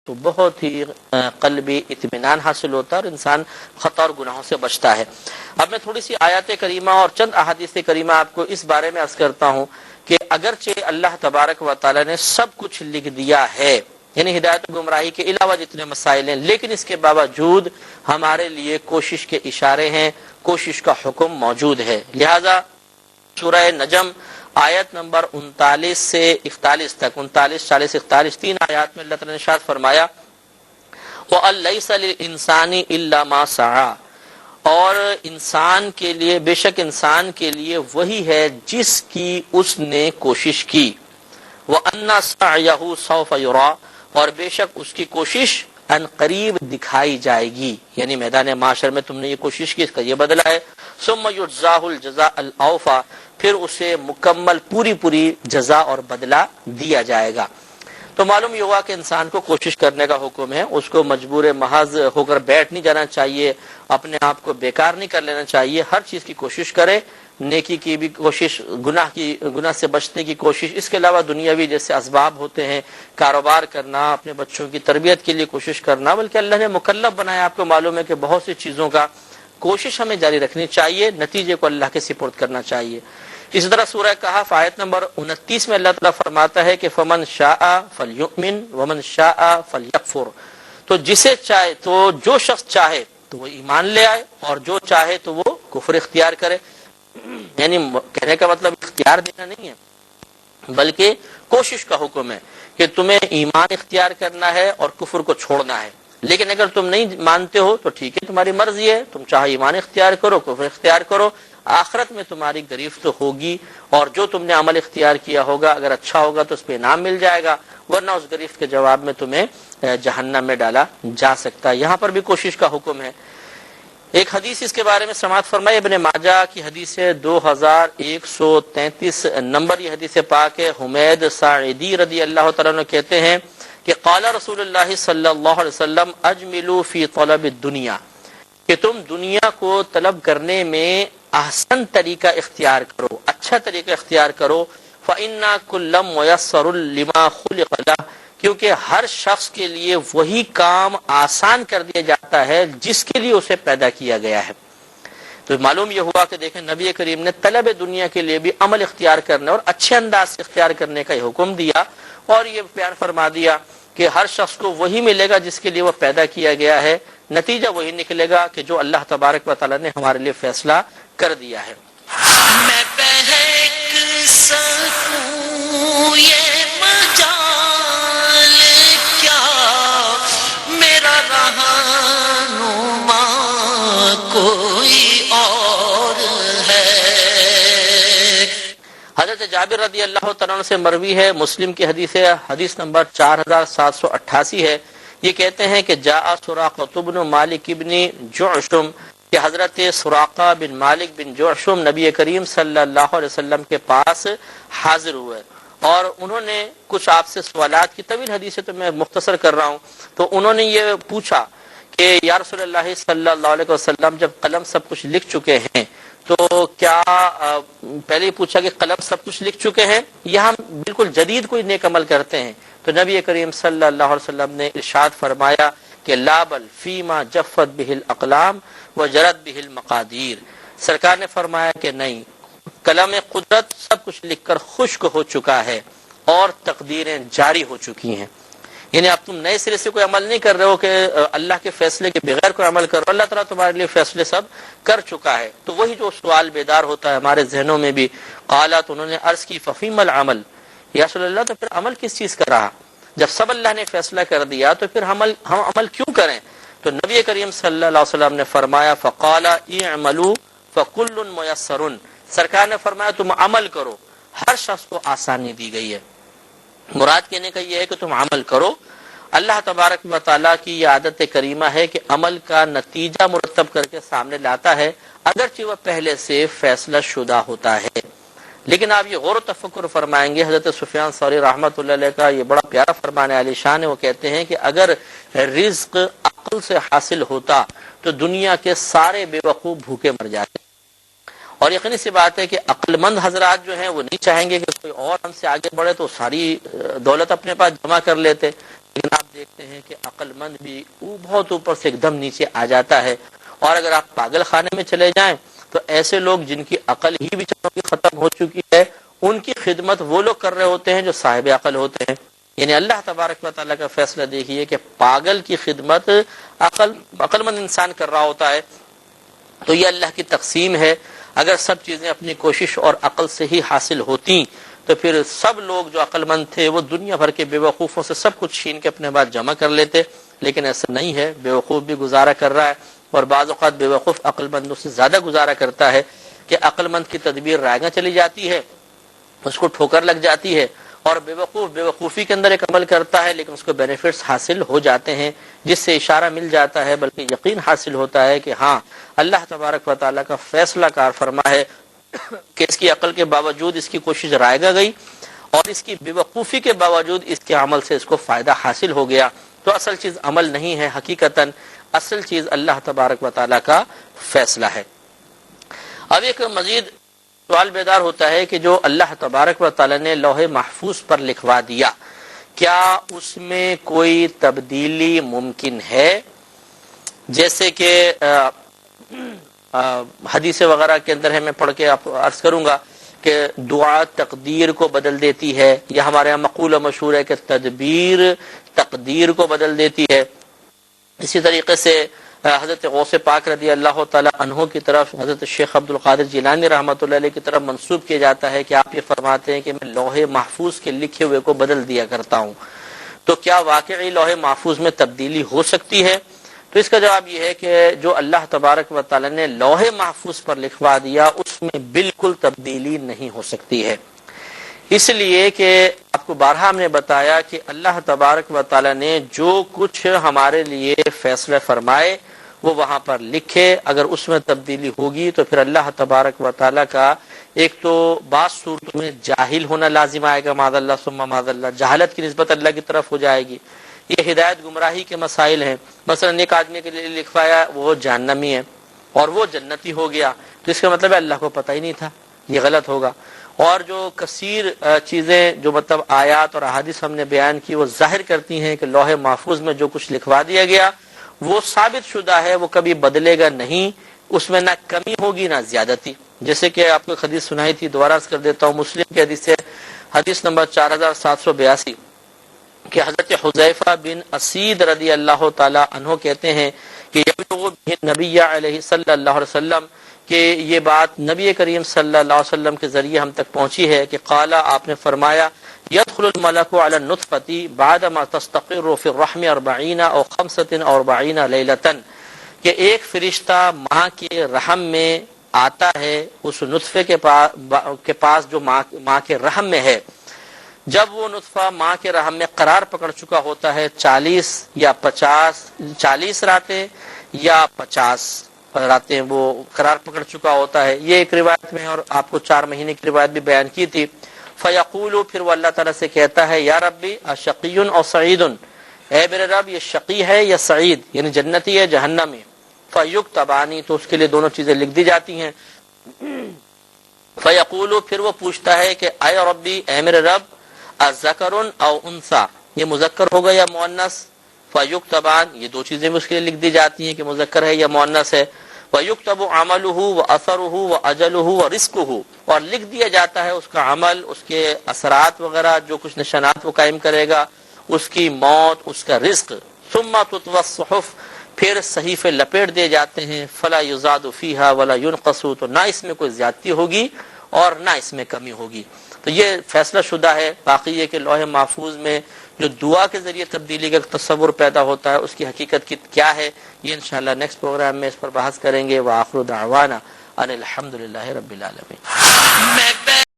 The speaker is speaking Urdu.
تو بہت ہی قلبی اطمینان حاصل ہوتا ہے اور انسان خطا اور گناہوں سے بچتا ہے۔ اب میں تھوڑی سی آیات کریمہ اور چند احادیث کریمہ آپ کو اس بارے میں عرض کرتا ہوں کہ اگرچہ اللہ تبارک و تعالی نے سب کچھ لکھ دیا ہے، یعنی ہدایت و گمراہی کے علاوہ جتنے مسائل ہیں، لیکن اس کے باوجود ہمارے لیے کوشش کے اشارے ہیں، کوشش کا حکم موجود ہے۔ لہذا سورہ نجم آیت نمبر 39 سے 41 تک، 39، 40، 41 تین آیات میں اللہ تعالی نے ارشاد فرمایا وَأَن لَّيْسَ لِلْإِنسَانِ إِلَّا مَا سَعَىٰ، اور انسان کے لیے، بے شک انسان کے لیے وہی ہے جس کی اس نے کوشش کی، وَأَنَّ سَعْيَهُ سَوْفَ يُرَىٰ، اور بے شک اس کی کوشش ان قریب دکھائی جائے گی، یعنی میدان معاشر میں تم نے یہ کوشش کی، اس کا یہ بدلہ ہے۔ ثُمَّ يُجْزَاهُ الْجَزَاءَ الْأَوْفَىٰ، پھر اسے مکمل پوری جزا اور بدلہ دیا جائے گا۔ تو معلوم یہ ہوا کہ انسان کو کوشش کرنے کا حکم ہے، اس کو مجبور محض ہو کر بیٹھ نہیں جانا چاہیے، اپنے آپ کو بیکار نہیں کر لینا چاہیے، ہر چیز کی کوشش کرے، نیکی کی بھی کوشش، گناہ سے بچنے کی کوشش، اس کے علاوہ دنیاوی جیسے اسباب ہوتے ہیں، کاروبار کرنا، اپنے بچوں کی تربیت کے لیے کوشش کرنا، بلکہ اللہ نے مکلف بنایا، آپ کو معلوم ہے کہ بہت سی چیزوں کا کوشش ہمیں جاری رکھنی چاہیے، نتیجے کو اللہ کے سپرد کرنا چاہیے۔ اسی طرح سورہ کہف آیت نمبر 29 میں اللہ تعالیٰ فرماتا ہے کہ فمن شاء فلیؤمن ومن شاء فلیکفر، تو جسے چاہے، تو جو شخص چاہے تو وہ ایمان لے آئے، اور جو چاہے تو وہ کفر اختیار کرے۔ یعنی کہنے کا مطلب اختیار دینا نہیں ہے، بلکہ کوشش کا حکم ہے کہ تمہیں ایمان اختیار کرنا ہے اور کفر کو چھوڑنا ہے، لیکن اگر تم نہیں مانتے ہو تو ٹھیک ہے، تمہاری مرضی ہے، تم چاہے ایمان اختیار کرو، کفر اختیار کرو، آخرت میں تمہاری گرفت ہوگی، اور جو تم نے عمل اختیار کیا ہوگا اگر اچھا ہوگا تو اس پہ انعام مل جائے گا، ورنہ اس گرفت کے جواب میں تمہیں جہنم میں ڈالا جا سکتا ہے۔ یہاں پر بھی کوشش کا حکم ہے۔ ایک حدیث اس کے بارے میں سماعت فرمائی، ابن ماجہ کی حدیث ہے، 2133 نمبر یہ حدیث پاک ہے۔ حمید ساعدی رضی اللہ تعالیٰ عنہ کہتے ہیں کہ قال رسول اللہ صلی اللہ علیہ وسلم اجملوا فی طلب الدنیا، کہ تم دنیا کو طلب کرنے میں احسن طریقہ اختیار کرو، اچھا طریقہ اختیار کرو، فإن كل ميسر لما خلق له، کیونکہ ہر شخص کے لیے وہی کام آسان کر دیا جاتا ہے جس کے لیے اسے پیدا کیا گیا ہے۔ تو معلوم یہ ہوا کہ دیکھیں نبی کریم نے طلب دنیا کے لیے بھی عمل اختیار کرنے اور اچھے انداز سے اختیار کرنے کا حکم دیا، اور یہ بیان فرما دیا کہ ہر شخص کو وہی ملے گا جس کے لیے وہ پیدا کیا گیا ہے، نتیجہ وہی نکلے گا کہ جو اللہ تبارک و تعالی نے ہمارے لیے فیصلہ کر دیا ہے۔ میں بہک سکوں یہ مجال کیا، میرا رہنما کوئی اور ہے۔ حضرت جابر رضی اللہ تعالیٰ عنہ سے مروی ہے، مسلم کی حدیث ہے، حدیث نمبر 4788 ہے۔ یہ کہتے ہیں کہ جاء سراقہ بن مالک بن جعشم، کہ حضرت سراقہ بن مالک بن جعشم نبی کریم صلی اللہ علیہ وسلم کے پاس حاضر ہوئے، اور انہوں نے کچھ آپ سے سوالات کی، طویل حدیث ہے تو میں مختصر کر رہا ہوں۔ تو انہوں نے یہ پوچھا کہ یا رسول اللہ صلی اللہ علیہ وسلم، جب قلم سب کچھ لکھ چکے ہیں تو کیا، پہلے ہی پوچھا کہ قلم سب کچھ لکھ چکے ہیں یا ہم بالکل جدید کوئی نیک عمل کرتے ہیں؟ تو نبی کریم صلی اللہ علیہ وسلم نے ارشاد فرمایا کہ لا بل فیما جفت بہ الاقلام وجرت بہ المقادیر، سرکار نے فرمایا کہ نہیں، قلم قدرت سب کچھ لکھ کر خشک ہو چکا ہے اور تقدیریں جاری ہو چکی ہیں۔ یعنی اب تم نئے سرے سے کوئی عمل نہیں کر رہے ہو کہ اللہ کے فیصلے کے بغیر کوئی عمل کر رہے ہو، اللہ تعالیٰ تمہارے لیے فیصلے سب کر چکا ہے۔ تو وہی جو سوال بیدار ہوتا ہے ہمارے ذہنوں میں بھی، قالت، انہوں نے عرض کی ففیم العمل، یا رسول اللہ تو پھر عمل کس چیز کا رہا؟ جب سب اللہ نے فیصلہ کر دیا تو پھر ہم عمل کیوں کریں؟ تو نبی کریم صلی اللہ علیہ وسلم نے فرمایا فقال اعملوا فکل میسر، سرکار نے فرمایا تم عمل کرو، ہر شخص کو آسانی دی گئی ہے۔ مراد کہنے کا یہ ہے کہ تم عمل کرو۔ اللہ تبارک و تعالیٰ کی یہ عادت کریمہ ہے کہ عمل کا نتیجہ مرتب کر کے سامنے لاتا ہے، اگرچہ وہ پہلے سے فیصلہ شدہ ہوتا ہے۔ لیکن آپ یہ غور و تفکر فرمائیں گے، حضرت سفیان ثوری رحمۃ اللہ علیہ کا یہ بڑا پیارا فرمان عالی شان ہے، وہ کہتے ہیں کہ اگر رزق عقل سے حاصل ہوتا تو دنیا کے سارے بے وقوف بھوکے مر جاتے، اور یقینی سی بات ہے کہ عقل مند حضرات جو ہیں وہ نہیں چاہیں گے کہ کوئی اور ہم سے آگے بڑھے، تو ساری دولت اپنے پاس جمع کر لیتے، لیکن آپ دیکھتے ہیں کہ عقل مند بھی بہت اوپر سے ایک دم نیچے آ جاتا ہے. اور اگر آپ پاگل خانے میں چلے جائیں تو ایسے لوگ جن کی عقل ہی بیچاروں کی ختم ہو چکی ہے ان کی خدمت وہ لوگ کر رہے ہوتے ہیں جو صاحب عقل ہوتے ہیں. یعنی اللہ تبارک و تعالیٰ کا فیصلہ دیکھیے کہ پاگل کی خدمت عقل مند انسان کر رہا ہوتا ہے. تو یہ اللہ کی تقسیم ہے. اگر سب چیزیں اپنی کوشش اور عقل سے ہی حاصل ہوتی تو پھر سب لوگ جو عقل مند تھے وہ دنیا بھر کے بے وقوفوں سے سب کچھ چھین کے اپنے بعد جمع کر لیتے. لیکن ایسا نہیں ہے. بے وقوف بھی گزارا کر رہا ہے اور بعض اوقات بے وقوف عقل مندوں سے زیادہ گزارا کرتا ہے کہ عقل مند کی تدبیر رائگاں چلی جاتی ہے, اس کو ٹھوکر لگ جاتی ہے, اور بے وقوفی کے اندر ایک عمل کرتا ہے لیکن اس کو بینیفٹس حاصل ہو جاتے ہیں جس سے اشارہ مل جاتا ہے, بلکہ یقین حاصل ہوتا ہے کہ ہاں اللہ تبارک و تعالیٰ کا فیصلہ کار فرما ہے کہ اس کی عقل کے باوجود اس کی کوشش رائگاں گئی اور اس کی بے وقوفی کے باوجود اس کے عمل سے اس کو فائدہ حاصل ہو گیا. تو اصل چیز عمل نہیں ہے, حقیقتاً اصل چیز اللہ تبارک و تعالیٰ کا فیصلہ ہے. اب ایک مزید سوال بیدار ہوتا ہے کہ جو اللہ تبارک و تعالیٰ نے لوح محفوظ پر لکھوا دیا کیا اس میں کوئی تبدیلی ممکن ہے؟ جیسے کہ حدیث وغیرہ کے اندر ہے, میں پڑھ کے آپ عرض کروں گا کہ دعا تقدیر کو بدل دیتی ہے, یا ہمارے یہاں مقول و مشہور ہے کہ تدبیر تقدیر کو بدل دیتی ہے. اسی طریقے سے حضرت غوث پاک رضی اللہ تعالی عنہ کی طرف حضرت شیخ عبد القادر جیلانی رحمۃ اللہ علیہ کی طرف منسوب کیا جاتا ہے کہ آپ یہ فرماتے ہیں کہ میں لوح محفوظ کے لکھے ہوئے کو بدل دیا کرتا ہوں. تو کیا واقعی لوح محفوظ میں تبدیلی ہو سکتی ہے؟ تو اس کا جواب یہ ہے کہ جو اللہ تبارک و تعالی نے لوح محفوظ پر لکھوا دیا اس میں بالکل تبدیلی نہیں ہو سکتی ہے. اس لیے کہ آپ کو بارہا ہم نے بتایا کہ اللہ تبارک و تعالی نے جو کچھ ہمارے لیے فیصلے فرمائے وہ وہاں پر لکھے. اگر اس میں تبدیلی ہوگی تو پھر اللہ تبارک و تعالی کا ایک تو بعض صورتوں میں جاہل ہونا لازم آئے گا, معاذ اللہ ثم معاذ اللہ, جہالت کی نسبت اللہ کی طرف ہو جائے گی. یہ ہدایت گمراہی کے مسائل ہیں. مثلا ایک آدمی کے لیے لکھوایا وہ جہنمی ہے اور وہ جنتی ہو گیا, تو اس کا مطلب ہے اللہ کو پتہ ہی نہیں تھا, یہ غلط ہوگا. اور جو کثیر چیزیں جو مطلب آیات اور احادیث ہم نے بیان کی وہ ظاہر کرتی ہیں کہ لوح محفوظ میں جو کچھ لکھوا دیا گیا وہ ثابت شدہ ہے, وہ کبھی بدلے گا نہیں, اس میں نہ کمی ہوگی نہ زیادتی. جیسے کہ آپ کو ایک حدیث سنائی تھی, دوبارہ عرض کر دیتا ہوں. مسلم کی حدیث ہے, حدیث نمبر 4782 کہ حضرت حذیفہ بن اسید رضی اللہ تعالی عنہ کہتے ہیں کہ نبی علیہ صلی اللہ علیہ وسلم کہ یہ بات نبی کریم صلی اللہ علیہ وسلم کے ذریعے ہم تک پہنچی ہے کہ قال, آپ نے فرمایا, يدخل الملك على النطفة بعدما تستقر في الرحم 40 أو 45 ليلة, کہ ایک فرشتہ ماں کے رحم میں آتا ہے اس نطفے کے پاس جو ماں کے رحم میں ہے. جب وہ نطفہ ماں کے رحم میں قرار پکڑ چکا ہوتا ہے 40 یا 40 راتیں یا 50 راتیں وہ قرار پکڑ چکا ہوتا ہے. یہ ایک روایت میں, اور آپ کو 4 مہینے کی روایت بھی بیان کی تھی. فیقول, پھر وہ اللہ تعالیٰ سے کہتا ہے, یا ربی اشقی اور سعید, اے میرے رب یہ شقی ہے یا سعید, یعنی جنتی ہے جہنمی. فیکتبانی, تو اس کے لیے دونوں چیزیں لکھ دی جاتی ہیں. فیقول, پھر وہ پوچھتا ہے کہ اے ربی, اے میرے رب, الذکر او انثی, یہ مذکر ہوگا یا مؤنث. فیکتبان, یہ دو چیزیں بھی اس کے لیے لکھ دی جاتی ہیں کہ مذکر ہے یا مؤنث ہے. وَيُكْتَبُ عَمَلُهُ وَأَثَرُهُ وَأَجَلُهُ وَرِزْقُهُ, اور لکھ دیا جاتا ہے اس کا عمل, اس کے اثرات وغیرہ جو کچھ نشانات وہ قائم کرے گا, اس کی موت, اس کا رزق. ثُمَّ تُطْوَى الصُّحُفُ, پھر صحیفے لپیٹ دیے جاتے ہیں. فَلَا يُزَادُ فِيهَا وَلَا يُنْقَصُ, تو نہ اس میں کوئی زیادتی ہوگی اور نہ اس میں کمی ہوگی. تو یہ فیصلہ شدہ ہے. باقی یہ کہ لوح محفوظ میں جو دعا کے ذریعے تبدیلی کا تصور پیدا ہوتا ہے اس کی حقیقت کیا ہے, یہ انشاءاللہ نیکسٹ پروگرام میں اس پر بحث کریں گے. وآخر دعوانا ان الحمدللہ رب العالمین.